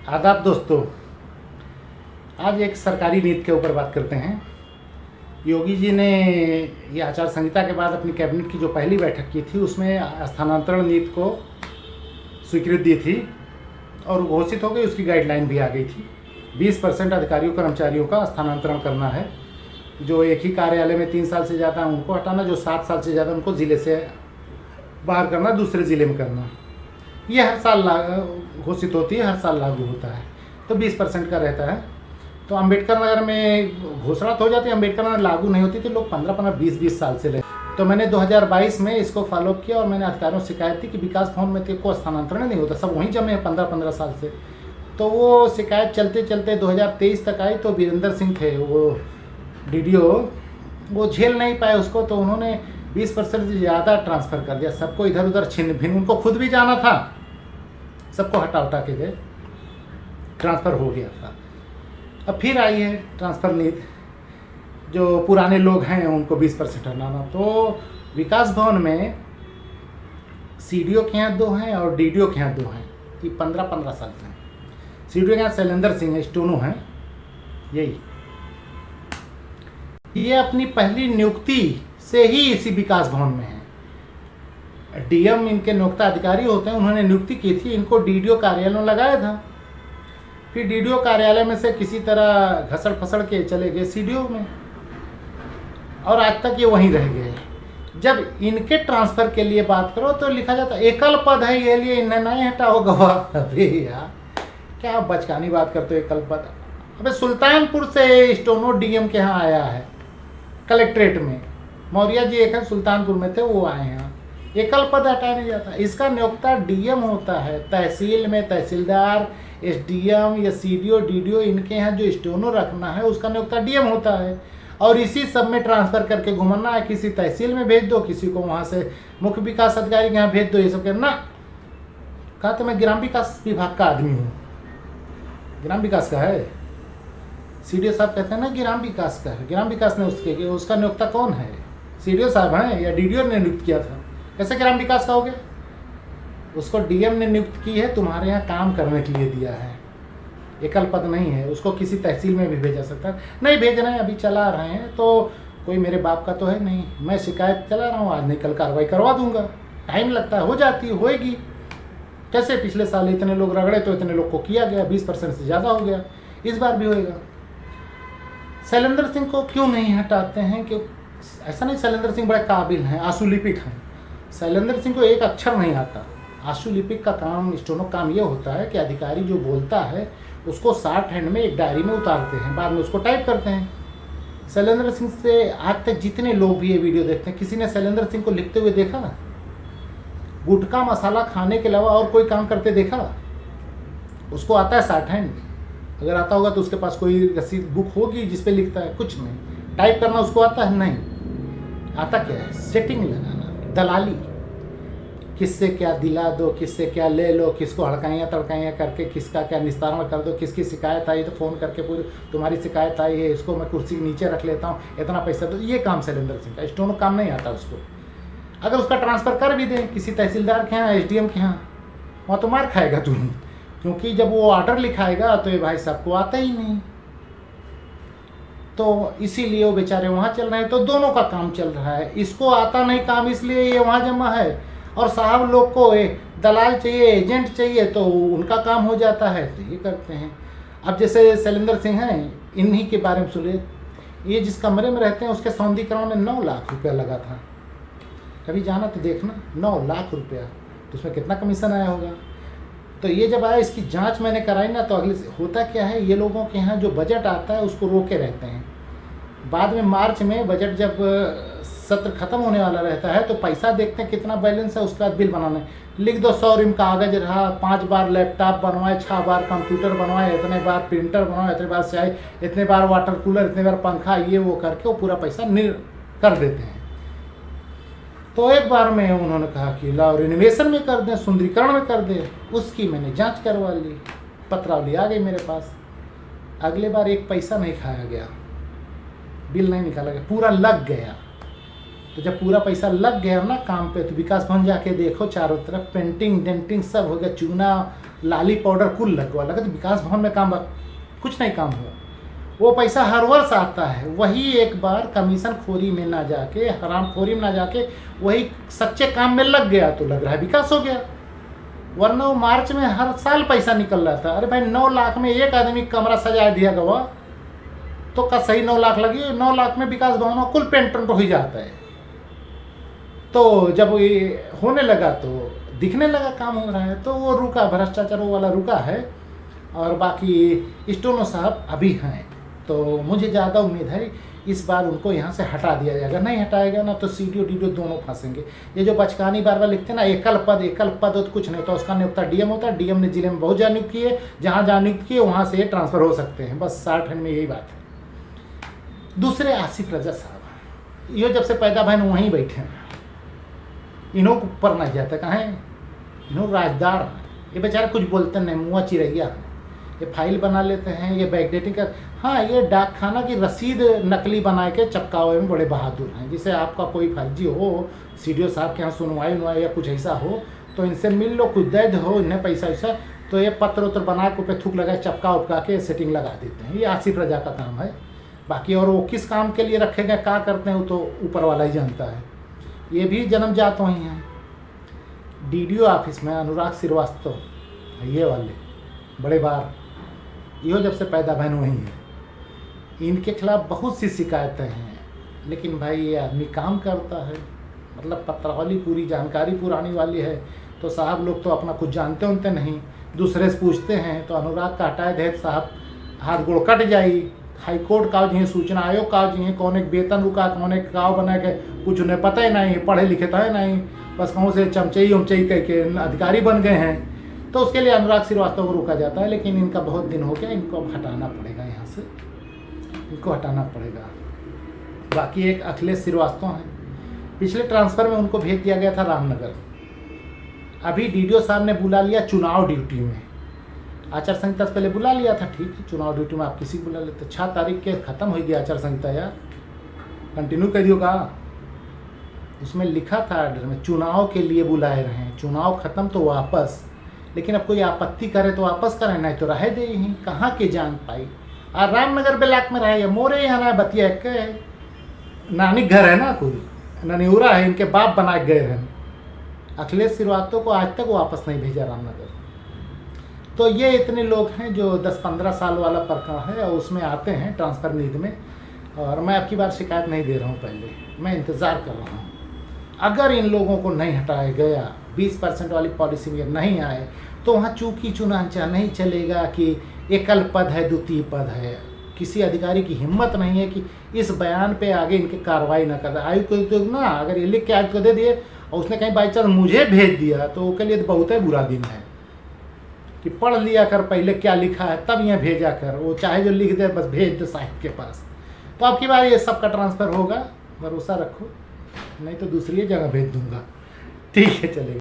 आदाब दोस्तों, आज एक सरकारी नीति के ऊपर बात करते हैं। योगी जी ने ये आचार संहिता के बाद अपनी कैबिनेट की जो पहली बैठक की थी उसमें स्थानांतरण नीति को स्वीकृति दी थी और घोषित हो गई, उसकी गाइडलाइन भी आ गई थी। 20% अधिकारियों कर्मचारियों का स्थानांतरण करना है। जो एक ही कार्यालय में 3 साल से ज़्यादा उनको हटाना, जो 7 साल से ज़्यादा उनको ज़िले से बाहर करना, दूसरे ज़िले में करना। ये हर साल घोषित होती है, हर साल लागू होता है। तो 20% का रहता है। तो अम्बेडकर नगर में घोषणा तो हो जाती है, अम्बेडकर नगर लागू नहीं होती थी, लोग 15-15, 20-20 साल से रहे। तो मैंने 2022 में इसको फॉलो किया और मैंने अधिकारियों से शिकायत थी कि विकास भवन में को स्थानांतरण नहीं होता, सब वहीं जमे हैं 15-15 साल से। तो वो शिकायत चलते चलते 2023 तक आई। तो वीरेंद्र सिंह थे वो डीडीओ, वो झेल नहीं पाए उसको, तो उन्होंने 20% से ज़्यादा ट्रांसफ़र कर दिया, सबको इधर उधर छिन्न भिन्न। उनको खुद भी जाना था, सबको हटा उठा के गए, ट्रांसफ़र हो गया था। अब फिर आई है ट्रांसफ़र नीति, जो पुराने लोग हैं उनको 20% हटाना। तो विकास भवन में सीडीओ के यहाँ 2 हैं और डीडीओ के यहाँ 2 हैं, ये 15-15 साल से हैं। सीडीओ के यहाँ शैलेंद्र सिंह है, स्टोनो हैं, यही। ये अपनी पहली नियुक्ति से ही इसी विकास भवन में है। डीएम इनके नियोक्ता अधिकारी होते हैं, उन्होंने नियुक्ति की थी, इनको डीडीओ कार्यालय में लगाया था। फिर डीडीओ कार्यालय में से किसी तरह घसड़ फसड़ के चले गए सीडीओ में और आज तक ये वहीं रह गए। जब इनके ट्रांसफ़र के लिए बात करो तो लिखा जाता एकल पद है, ये लिए इन्हें नहीं हटाओ गवाह। अरे यार, क्या बचकानी बात करते हो, एकल पद। अबे सुल्तानपुर से स्टोनो डीएम के यहाँ आया है, कलेक्ट्रेट में। मौर्य जी एक है, सुल्तानपुर में थे, वो आए हैं। एकल पद हटाया नहीं जाता, इसका नियोक्ता डीएम होता है। तहसील में तहसीलदार, एसडीएम या सीडीओ डीडीओ, इनके यहाँ जो स्टोनो रखना है उसका नियोक्ता डीएम होता है। और इसी सब में ट्रांसफ़र करके घुमाना है, किसी तहसील में भेज दो, किसी को वहाँ से मुख्य विकास अधिकारी के यहाँ भेज दो, ये सब करना। कहा तो मैं ग्राम विकास विभाग का आदमी हूँ। ग्राम विकास का है, सीडीओ साहब कहते हैं ना ग्राम विकास का है। ग्राम विकास ने उसका नियोक्ता कौन है? सीडीओ साहब हैं या डीडीओ ने नियुक्त किया था? कैसे ग्राम विकास का हो गया? उसको डीएम ने नियुक्त की है, तुम्हारे यहाँ काम करने के लिए दिया है, एकल पद नहीं है। उसको किसी तहसील में भी भेजा सकता है, नहीं भेज रहे हैं, अभी चला रहे हैं। तो कोई मेरे बाप का तो है नहीं, मैं शिकायत चला रहा हूँ, आज नहीं कल कार्रवाई करवा दूंगा। टाइम लगता है, हो जाती होएगी। कैसे पिछले साल इतने लोग रगड़े तो इतने लोग को किया गया, 20% से ज़्यादा हो गया, इस बार भी होएगा। शैलेंद्र सिंह को क्यों नहीं हटाते हैं? कि ऐसा नहीं, शैलेंद्र सिंह बड़े काबिल हैं, आशुलिपिक हैं। शैलेंद्र सिंह को एक अक्षर नहीं आता। आशुलिपिक का काम, स्टोनो काम ये होता है कि अधिकारी जो बोलता है उसको शॉर्ट हैंड में एक डायरी में उतारते हैं, बाद में उसको टाइप करते हैं। शैलेंद्र सिंह से आज तक जितने लोग भी ये वीडियो देखते हैं, किसी ने शैलेंद्र सिंह को लिखते हुए देखा? गुटखा मसाला खाने के अलावा और कोई काम करते देखा? उसको आता है शॉर्ट हैंड? अगर आता होगा तो उसके पास कोई रसीद बुक होगी जिस पे लिखता है? कुछ नहीं। टाइप करना उसको आता है? नहीं। आता क्या है? सेटिंग लगाना, दलाली, किससे क्या दिला दो, किससे क्या ले लो, किसको हड़काइयाँ तड़काइयाँ करके किसका क्या निस्तारण कर दो, किसकी शिकायत आई तो फ़ोन करके पूरी तुम्हारी शिकायत आई है, इसको मैं कुर्सी के नीचे रख लेता हूँ, इतना पैसा दो। ये काम शैलेंद्र सिंह का। स्टोनो काम नहीं आता उसको। अगर उसका ट्रांसफ़र कर भी दें किसी तहसीलदार के यहाँ, एसडीएम के यहाँ, वहाँ तो मार खाएगा तू, क्योंकि जब वो ऑर्डर लिखाएगा तो ये भाई साहब को आता ही नहीं। तो इसीलिए वो बेचारे वहाँ चल रहे हैं। तो दोनों का काम चल रहा है। इसको आता नहीं काम, इसलिए ये वहाँ जमा है, और साहब लोग को दलाल चाहिए, एजेंट चाहिए, तो उनका काम हो जाता है, तो ये करते हैं। अब जैसे शैलेंद्र सिंह हैं, इन्हीं के बारे में सुनिए। ये जिस कमरे में रहते हैं उसके सौंदर्यीकरण में 9 लाख रुपया लगा था। कभी जाना तो देखना, 9 लाख रुपया, तो उसमें कितना कमीशन आया होगा। तो ये जब आया, इसकी जांच मैंने कराई ना, तो अगले होता क्या है, ये लोगों के यहाँ जो बजट आता है उसको रोके रहते हैं। बाद में मार्च में बजट जब सत्र खत्म होने वाला रहता है तो पैसा देखते हैं कितना बैलेंस है, उसके बाद बिल बनाने लिख दो। 100 रिम कागज रहा, 5 बार लैपटॉप बनवाए, 6 बार कंप्यूटर बनवाए, इतने बार प्रिंटर बनवाए, इतने बार स्याही, इतने बार वाटर कूलर, इतने बार पंखा, ये वो करके वो पूरा पैसा कर देते हैं। तो एक बार में उन्होंने कहा कि लाओ रिनोवेशन में कर दें, सुंदरीकरण में कर दें। उसकी मैंने जांच करवा ली, पत्रावली आ गई मेरे पास। अगले बार एक पैसा नहीं खाया गया, बिल नहीं निकाला गया, पूरा लग गया। तो जब पूरा पैसा लग गया ना काम पे, तो विकास भवन जाके देखो चारों तरफ पेंटिंग डेंटिंग सब हो गया, चूना लाली पाउडर कुल लगवा लगा, तो विकास भवन में काम कुछ नहीं काम हुआ। वो पैसा हर वर्ष आता है, वही एक बार कमीशन खोरी में ना जाके, हराम खोरी में ना जाके वही सच्चे काम में लग गया, तो लग रहा है विकास हो गया। वरना वो मार्च में हर साल पैसा निकल रहा था। अरे भाई 9 लाख में एक आदमी कमरा सजा दिया गवा, तो का सही 9 लाख लगी, 9 लाख में विकास भवन कुल पेंट हो ही जाता है। तो जब ये होने लगा तो दिखने लगा काम हो रहा है, तो वो रुका, भ्रष्टाचार वो वाला रुका है। और बाकी स्टोनो साहब अभी हैं, तो मुझे ज़्यादा उम्मीद है इस बार उनको यहाँ से हटा दिया जाएगा। नहीं हटाएगा ना तो सीडीओ डीडीओ दोनों फंसेंगे। ये जो बचकानी बार बार लिखते हैं ना एकल पद तो कुछ नहीं होता, उसका नियुक्ता डीएम होता है। डीएम ने जिले में बहुत जगह नियुक्त किए, जहाँ जहाँ नियुक्त किए वहाँ से ट्रांसफ़र हो सकते हैं, बस 60 में यही बात है। दूसरे आसिफ रजा साहब, ये जब से पैदा भैन वहीं बैठे हैं, इन्हों को ऊपर नहीं जाता, कहाँ है इन्हों राजदार, ये बेचारे कुछ बोलते नहीं, मुँह चिरैया है। ये फाइल बना लेते हैं, ये बैकडेटिंग कर, हाँ ये डाक खाना की रसीद नकली बना के चपकावे में बड़े बहादुर हैं। जिसे आपका कोई फर्जी हो, सीडीओ साहब के यहाँ सुनवाई उनवाई या कुछ ऐसा हो, तो इनसे मिल लो, कुछ दे हो इन्हें पैसा वैसा, तो ये पत्र उत्र बना के ऊपर थूक लगा चपका उपका के सेटिंग लगा देते हैं। ये आसिफ रजा का काम है। बाकी और वो किस काम के लिए रखे गए, क्या करते हैं, वो तो ऊपर वाला ही जानता है। ये भी जन्मजात वहीं हैं। डीडीओ ऑफिस में अनुराग श्रीवास्तव, ये वाले बड़े बार, यो जब से पैदा बहन वही है। इनके खिलाफ बहुत सी शिकायतें हैं, लेकिन भाई ये आदमी काम करता है, मतलब पत्रावली पूरी जानकारी पुरानी वाली है, तो साहब लोग तो अपना कुछ जानते उनते नहीं, दूसरे से पूछते हैं। तो अनुराग का हटाए दे साहब हाथ गोड़ कट जाई। हाईकोर्ट का जी, सूचना आयोग का जी, कौन एक वेतन रुका, कौन एक गाँव बना के, कुछ उन्हें पता ही नहीं, पढ़े लिखे तो है नहीं, बस कहूँ से चमचई उमचई कह के अधिकारी बन गए हैं। तो उसके लिए अनुराग श्रीवास्तव को रोका जाता है, लेकिन इनका बहुत दिन हो गया, इनको अब हटाना पड़ेगा यहाँ से, इनको हटाना पड़ेगा। बाकी एक अखिलेश श्रीवास्तव हैं, पिछले ट्रांसफ़र में उनको भेज दिया गया था रामनगर। अभी डीडीओ साहब ने बुला लिया चुनाव ड्यूटी में, आचार संहिता से पहले बुला लिया था, ठीक है चुनाव ड्यूटी में आप किसी को बुला लेते। 6 तारीख के ख़त्म हो गया आचार संहिता, यार कंटिन्यू कर दियो का। उसमें लिखा था ऑर्डर में चुनाव के लिए बुलाए रहे हैं, चुनाव ख़त्म तो वापस। लेकिन अब कोई आपत्ति करे तो वापस करें, नहीं तो रहे दे यहीं, कहाँ के जान पाई। और रामनगर ब्लॉक में रहे, मोरे यहाँ ना बतिया के नानी घर है ना, कोई ननिउरा है, इनके बाप बना गए हैं। अखिलेश श्रीवास्तव को आज तक वापस नहीं भेजा रामनगर। तो ये इतने लोग हैं जो 10-15 साल वाला प्रकरण है और उसमें आते हैं ट्रांसफ़र नीति में। और मैं अब की बार शिकायत नहीं दे रहा हूँ, पहले मैं इंतज़ार कर रहा हूँ। अगर इन लोगों को नहीं हटाया गया, 20% वाली पॉलिसी में नहीं आए, तो वहाँ चूकी चुनांचा नहीं चलेगा कि एकल पद है द्वितीय पद है। किसी अधिकारी की हिम्मत नहीं है कि इस बयान पे आगे इनके कार्रवाई ना कर। आयुक्त को तो ना, अगर ये लिख के आयुक्त को दे दिए और उसने कहीं बाई चांस मुझे भेज दिया, तो उसके लिए तो बहुत ही बुरा दिन है कि पढ़ लिया कर पहले क्या लिखा है, तब यहाँ भेजा कर। वो चाहे जो लिख दे, बस भेज दे साहिब के पास। तो अब की बार ये सब का ट्रांसफ़र होगा, भरोसा रखो, नहीं तो दूसरी जगह भेज दूँगा। ठीक है, चलेगा।